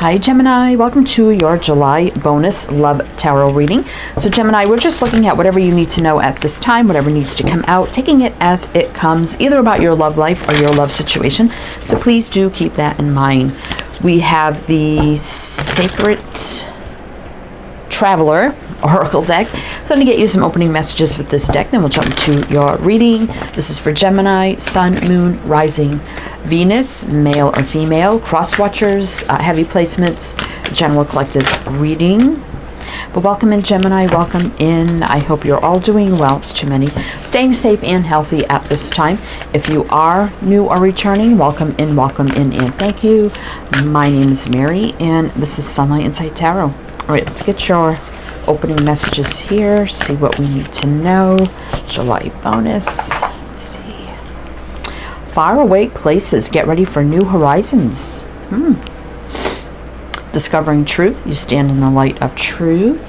Hi Gemini, welcome to your July bonus love tarot reading. So Gemini, we're just looking at whatever you need to know at this time, whatever needs to come out, taking it as it comes, either about your love life or your love situation. So please do keep that in mind. We have the Sacred Traveler Oracle deck. So I'm going to get you some opening messages with this deck, then we'll jump into your reading. This is for Gemini, Sun, Moon, Rising, Venus, male or female, cross watchers, heavy placements, general collective reading. But welcome in Gemini, welcome in. I hope you're all doing well. It's too many. Staying safe and healthy at this time. If you are new or returning, welcome in, and thank you. My name is Mary, and this is Sunlight Insight Tarot. All right, let's get your opening messages here, see what we need to know. July bonus. Let's see. Faraway places, get ready for new horizons. Discovering truth, you stand in the light of truth.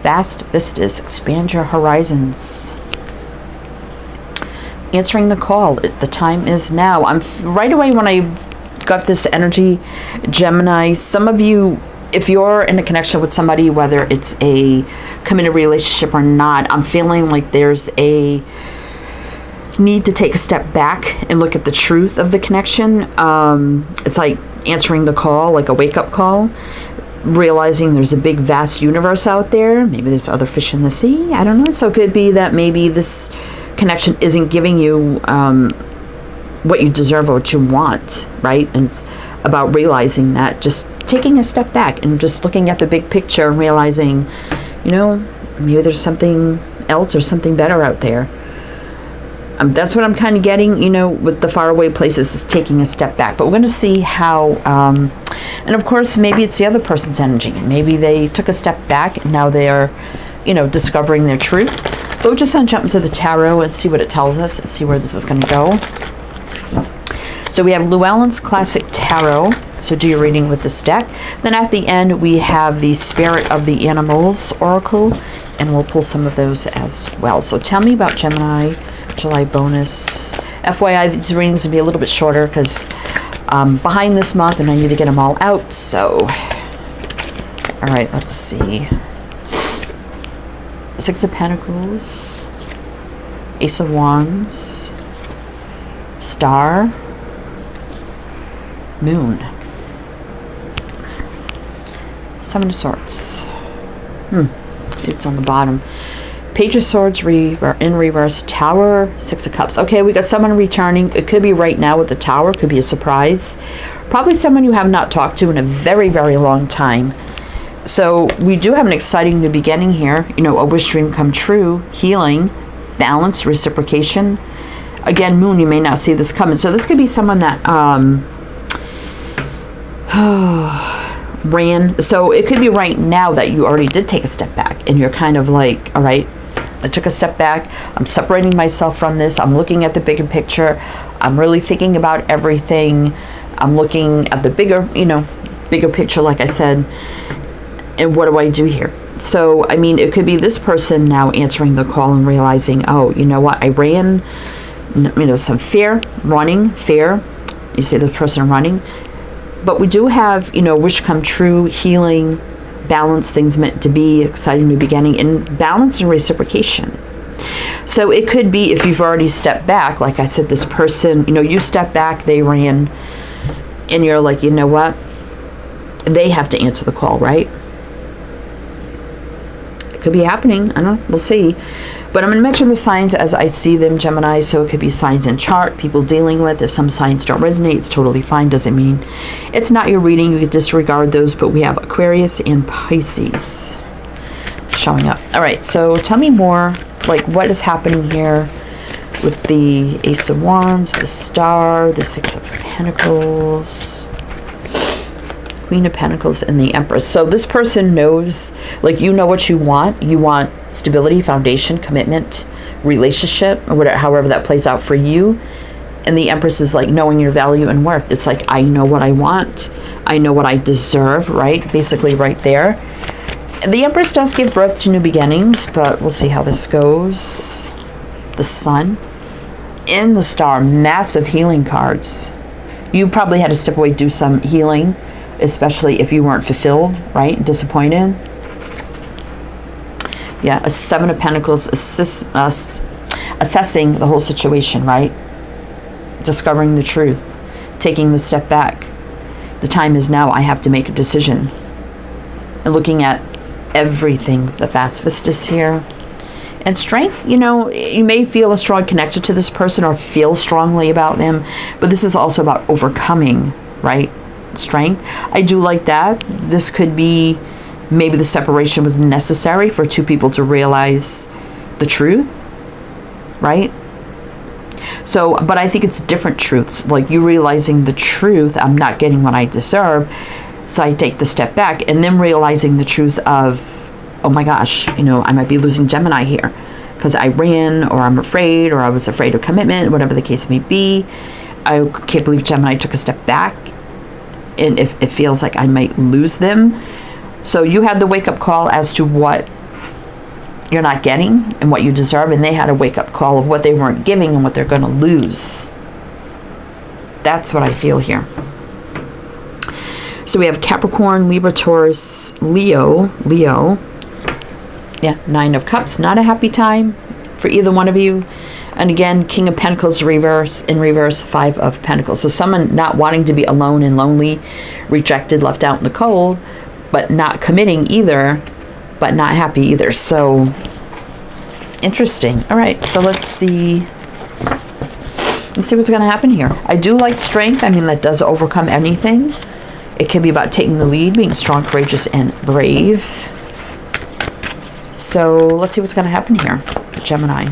Vast vistas, expand your horizons. Answering the call, the time is now. I'm right away when I got this energy, Gemini, some of you, if you're in a connection with somebody, whether it's a committed relationship or not, I'm feeling like there's a need to take a step back and look at the truth of the connection. It's like answering the call, like a wake-up call, realizing there's a big, vast universe out there. Maybe there's other fish in the sea. I don't know. So it could be that maybe this connection isn't giving you what you deserve or what you want, right? And it's about realizing that, just taking a step back and just looking at the big picture and realizing, you know, maybe there's something else or something better out there. That's what I'm kind of getting, you know, with the faraway places, is taking a step back. But we're going to see how, and of course, maybe it's the other person's energy. Maybe they took a step back and now they're, you know, discovering their truth. But we're just going to jump into the tarot and see what it tells us and see where this is going to go. So we have Llewellyn's Classic Tarot. So do your reading with this deck. Then at the end, we have the Spirit of the Animals Oracle, and we'll pull some of those as well. So tell me about Gemini, July bonus. FYI, these readings will be a little bit shorter because behind this month and I need to get them all out. So, all right, let's see. Six of Pentacles, Ace of Wands, Star, Moon, Seven of Swords. See what's on the bottom. Page of Swords in reverse, Tower, Six of Cups. Okay, we got someone returning. It could be right now with the Tower. Could be a surprise. Probably someone you have not talked to in a very, very long time. So we do have an exciting new beginning here. You know, a wish dream come true, healing, balance, reciprocation. Again, Moon, you may not see this coming. So this could be someone that ran. So it could be right now that you already did take a step back and you're kind of like, all right, I took a step back. I'm separating myself from this. I'm looking at the bigger picture. I'm really thinking about everything. I'm looking at the bigger, you know, bigger picture, like I said. And what do I do here? So, I mean, it could be this person now answering the call and realizing, oh, you know what? I ran, you know, some fear, running, fear. You see the person running. But we do have, you know, wish come true, healing, balance, things meant to be, exciting new beginning, and balance and reciprocation. So it could be, if you've already stepped back, like I said, this person, you know, you step back, they ran, and you're like, you know what? They have to answer the call, right? It could be happening. I don't know. We'll see. But I'm going to mention the signs as I see them, Gemini. So it could be signs in chart, people dealing with. If some signs don't resonate, it's totally fine. Doesn't mean it's not your reading. You could disregard those. But we have Aquarius and Pisces showing up. All right. So tell me more. Like, what is happening here with the Ace of Wands, the Star, the Six of Pentacles, Queen of Pentacles, and the Empress. So this person knows, like, you know what you want. You want stability, foundation, commitment, relationship, or whatever, however that plays out for you. And the Empress is like knowing your value and worth. It's like, I know what I want. I know what I deserve, right? Basically right there. The Empress does give birth to new beginnings, but we'll see how this goes. The Sun and the Star, massive healing cards. You probably had to step away, do some healing, especially if you weren't fulfilled, right? Disappointed. Yeah, a Seven of Pentacles, assessing the whole situation, right? Discovering the truth, taking the step back. The time is now. I have to make a decision. And looking at everything. The fast fist is here. And strength, you know, you may feel a strong connection to this person or feel strongly about them, but this is also about overcoming, right? Strength. I do like that. This could be maybe the separation was necessary for two people to realize the truth, right? So, but I think it's different truths. Like you realizing the truth, I'm not getting what I deserve, so I take the step back, and then realizing the truth of, oh my gosh, you know, I might be losing Gemini here because I ran, or I'm afraid, or I was afraid of commitment, whatever the case may be. I can't believe Gemini took a step back, and if it feels like I might lose them. So you had the wake-up call as to what you're not getting and what you deserve, and they had a wake-up call of what they weren't giving and what they're going to lose. That's what I feel here. So we have Capricorn, Libra, Taurus, Leo. Yeah, Nine of Cups. Not a happy time for either one of you. And again, King of Pentacles reverse, in reverse, Five of Pentacles. So someone not wanting to be alone and lonely, rejected, left out in the cold, but not committing either, but not happy either. So interesting. All right, so let's see what's going to happen here. I do like strength. I mean, that does overcome anything. It can be about taking the lead, being strong, courageous, and brave. So let's see what's going to happen here, Gemini.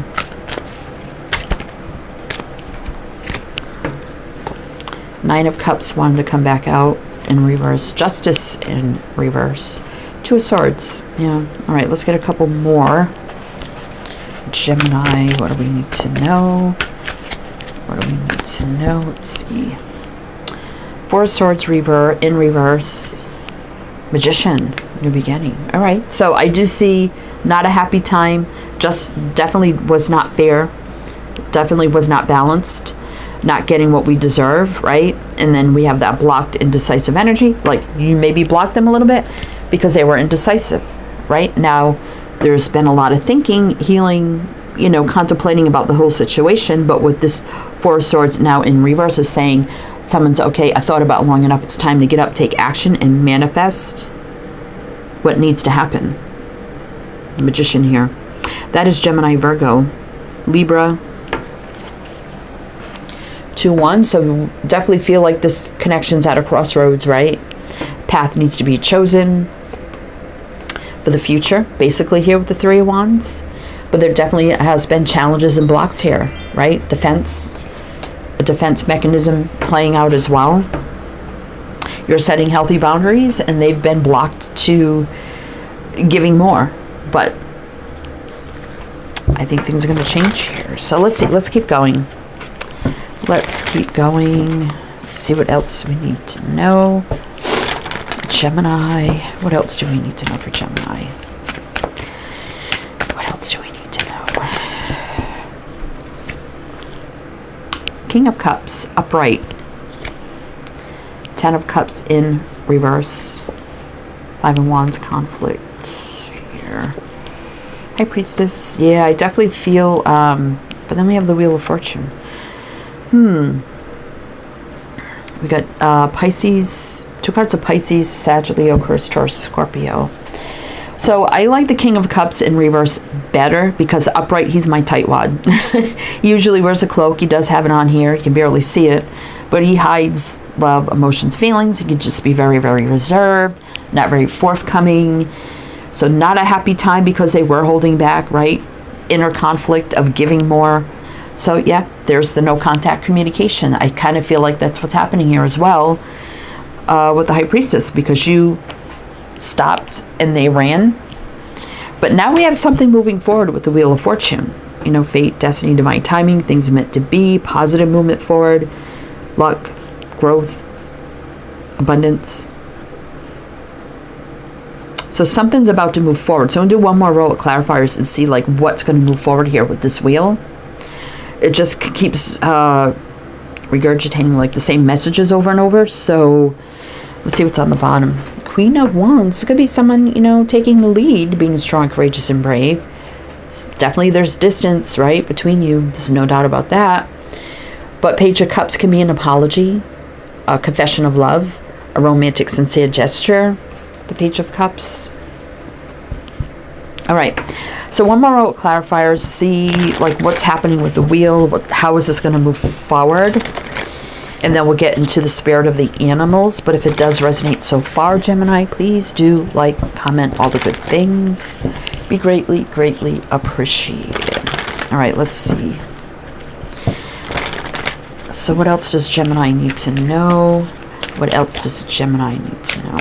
Nine of Cups wanted to come back out in reverse. Justice in reverse. Two of Swords. Yeah. All right, let's get a couple more. Gemini, what do we need to know? What do we need to know? Let's see. Four of Swords in reverse. Magician, new beginning. All right, so I do see not a happy time. Just definitely was not fair. Definitely was not balanced. Not getting what we deserve, right? And then we have that blocked, indecisive energy. Like you maybe blocked them a little bit because they were indecisive, right? Now there's been a lot of thinking, healing, you know, contemplating about the whole situation. But with this Four of Swords now in reverse is saying someone's okay, I thought about it long enough, it's time to get up, take action, and manifest what needs to happen. The Magician here. That is Gemini, Virgo, Libra, 2-1. So definitely feel like this connection's at a crossroads, right? Path needs to be chosen for the future, basically here with the Three of Wands. But there definitely has been challenges and blocks here, right? A defense mechanism playing out as well. You're setting healthy boundaries, and they've been blocked to giving more. But I think things are going to change here. So let's see. Let's keep going. Let's keep going. See what else we need to know. Gemini. What else do we need to know for Gemini? What else do we need to know? King of Cups, upright. Ten of Cups in reverse. Five of Wands, conflict here. High Priestess. Yeah, I definitely feel, but then we have the Wheel of Fortune. We got Pisces, two cards of Pisces, Sag, Leo, Aquarius, Taurus, Scorpio. So I like the King of Cups in reverse better because upright, he's my tightwad. He usually wears a cloak. He does have it on here. You can barely see it. But he hides love, emotions, feelings. He can just be very, very reserved, not very forthcoming. So not a happy time because they were holding back, right? Inner conflict of giving more. So yeah, there's the no contact communication. I kind of feel like that's what's happening here as well with the High Priestess, because you stopped and they ran. But now we have something moving forward with the Wheel of Fortune. You know, fate, destiny, divine timing, things meant to be, positive movement forward, luck, growth, abundance. So something's about to move forward. So I'm going to do one more row of clarifiers and see like what's going to move forward here with this wheel. It just keeps regurgitating like the same messages over and over. So let's see what's on the bottom. Queen of Wands. It could be someone, you know, taking the lead, being strong, courageous, and brave. Definitely there's distance, right, between you. There's no doubt about that. But Page of Cups can be an apology, a confession of love, a romantic, sincere gesture. The Page of Cups. All right. So one more clarifier. See like what's happening with the wheel. How is this going to move forward? And then we'll get into the spirit of the animals. But if it does resonate so far, Gemini, please do like, comment, all the good things. Be greatly, greatly appreciated. All right, let's see. So what else does Gemini need to know? What else does Gemini need to know?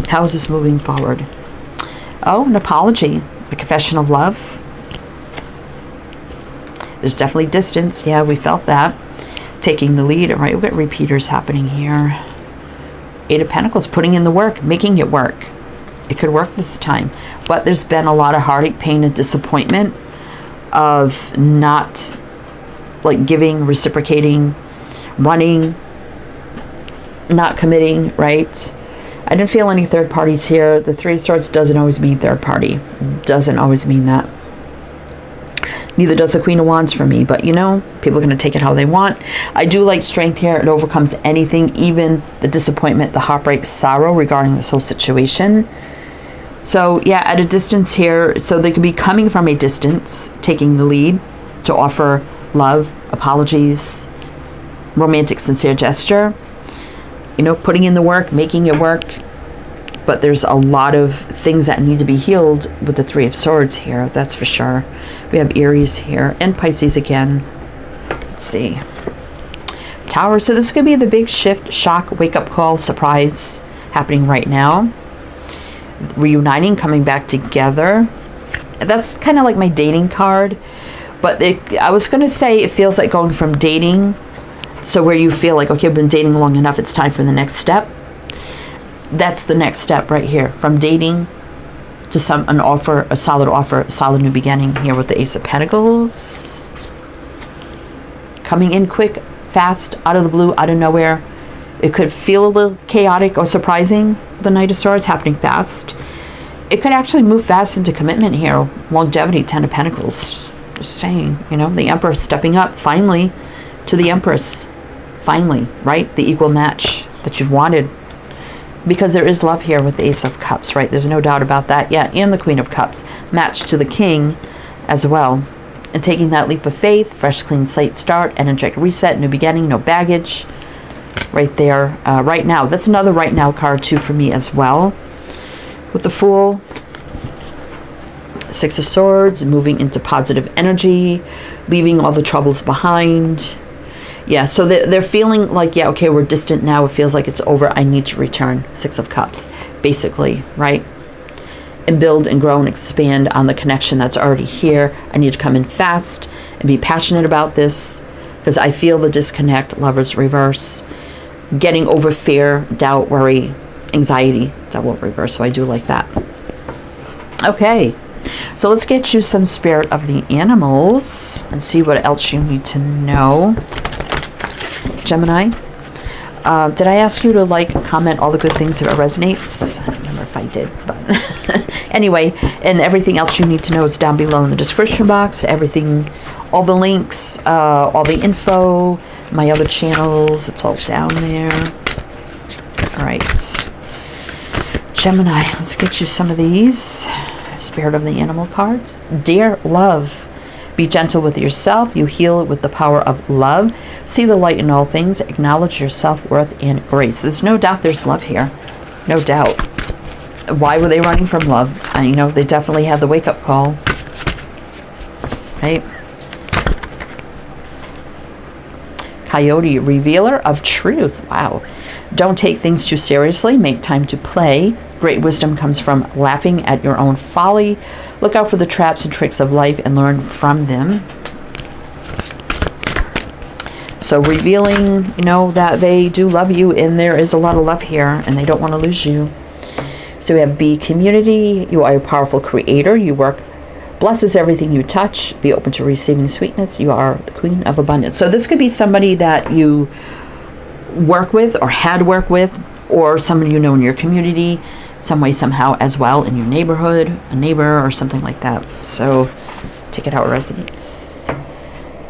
How is this moving forward? Oh, an apology. A confession of love. There's definitely distance. Yeah, we felt that. Taking the lead. All right, we've got repeaters happening here. Eight of Pentacles, putting in the work, making it work. It could work this time. But there's been a lot of heartache, pain, and disappointment of not like giving, reciprocating, running, not committing, right? I didn't feel any third parties here. The Three of Swords doesn't always mean third party. Doesn't always mean that. Neither does the Queen of Wands for me, but you know, people are going to take it how they want. I do like strength here. It overcomes anything, even the disappointment, the heartbreak, sorrow regarding this whole situation. So yeah, at a distance here, so they could be coming from a distance, taking the lead to offer love, apologies, romantic, sincere gesture, you know, putting in the work, making it work. But there's a lot of things that need to be healed with the Three of Swords here, that's for sure. We have Aries here and Pisces again. Let's see. Tower. So this could be the big shift, shock, wake-up call, surprise happening right now. Reuniting, coming back together. That's kind of like my dating card. But I was going to say it feels like going from dating, so where you feel like, okay, I've been dating long enough, it's time for the next step. That's the next step right here. From dating to an offer, a solid new beginning here with the Ace of Pentacles. Coming in quick, fast, out of the blue, out of nowhere. It could feel a little chaotic or surprising, the Knight of Swords, happening fast. It could actually move fast into commitment here. Longevity, Ten of Pentacles. Just saying, you know, the Emperor stepping up finally to the Empress. Finally, right? The equal match that you've wanted. Because there is love here with the Ace of Cups, right? There's no doubt about that. Yeah, and the Queen of Cups. Matched to the King as well. And taking that leap of faith, fresh, clean slate start, energetic reset, new beginning, no baggage. Right there, right now. That's another right now card too for me as well. With the Fool. Six of Swords, moving into positive energy, leaving all the troubles behind. Yeah, so they're feeling like, yeah, okay, we're distant now. It feels like it's over. I need to return. Six of Cups, basically, right? And build and grow and expand on the connection that's already here. I need to come in fast and be passionate about this because I feel the disconnect, Lovers reverse, getting over fear, doubt, worry, anxiety, that will reverse. So I do like that. Okay, so let's get you some spirit of the animals and see what else you need to know. Gemini, did I ask you to like, comment, all the good things if it resonates? I don't remember if I did, but anyway, and everything else you need to know is down below in the description box. Everything, all the links, all the info, my other channels, it's all down there. All right, Gemini, let's get you some of these spirit of the animal cards. Dear love, be gentle with yourself. You heal with the power of love. See the light in all things. Acknowledge your self-worth and grace. There's no doubt there's love here. No doubt. Why were they running from love? You know, they definitely had the wake-up call. Right? Coyote, revealer of truth. Wow. Don't take things too seriously. Make time to play. Great wisdom comes from laughing at your own folly. Look out for the traps and tricks of life and learn from them. So revealing, you know, that they do love you and there is a lot of love here and they don't want to lose you. So we have B, community. You are a powerful creator. You work blesses everything you touch. Be open to receiving sweetness. You are the queen of abundance. So this could be somebody that you work with or had worked with, or someone you know in your community, some way, somehow as well, in your neighborhood, a neighbor or something like that. So take it how it resonates.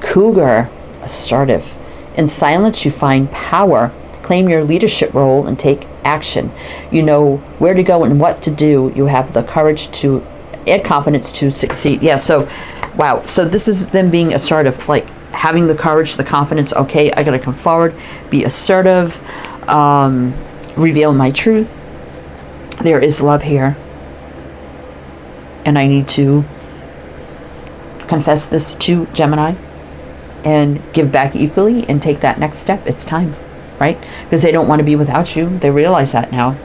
Cougar, assertive. In silence, you find power. Claim your leadership role and take action. You know where to go and what to do. You have the courage to and confidence to succeed. Yeah, so, wow. So this is them being assertive, like having the courage, the confidence. Okay, I got to come forward, be assertive, reveal my truth. There is love here. And I need to confess this to Gemini and give back equally and take that next step. It's time, right? Because they don't want to be without you. They realize that now.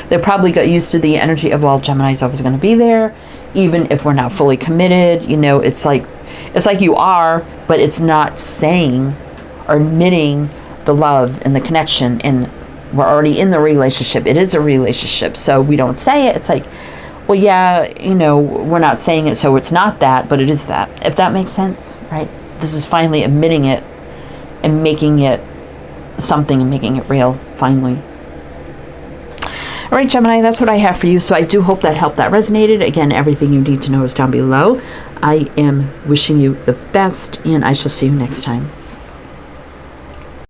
They probably got used to the energy of, well, Gemini's always going to be there, even if we're not fully committed. You know, it's like you are, but it's not saying or admitting the love and the connection, and we're already in the relationship. It is a relationship, so we don't say it. It's like, well, yeah, you know, we're not saying it, so it's not that, but it is that, if that makes sense, right? This is finally admitting it and making it something and making it real, finally. All right, Gemini, that's what I have for you. So I do hope that helped, that resonated. Again, everything you need to know is down below. I am wishing you the best, and I shall see you next time.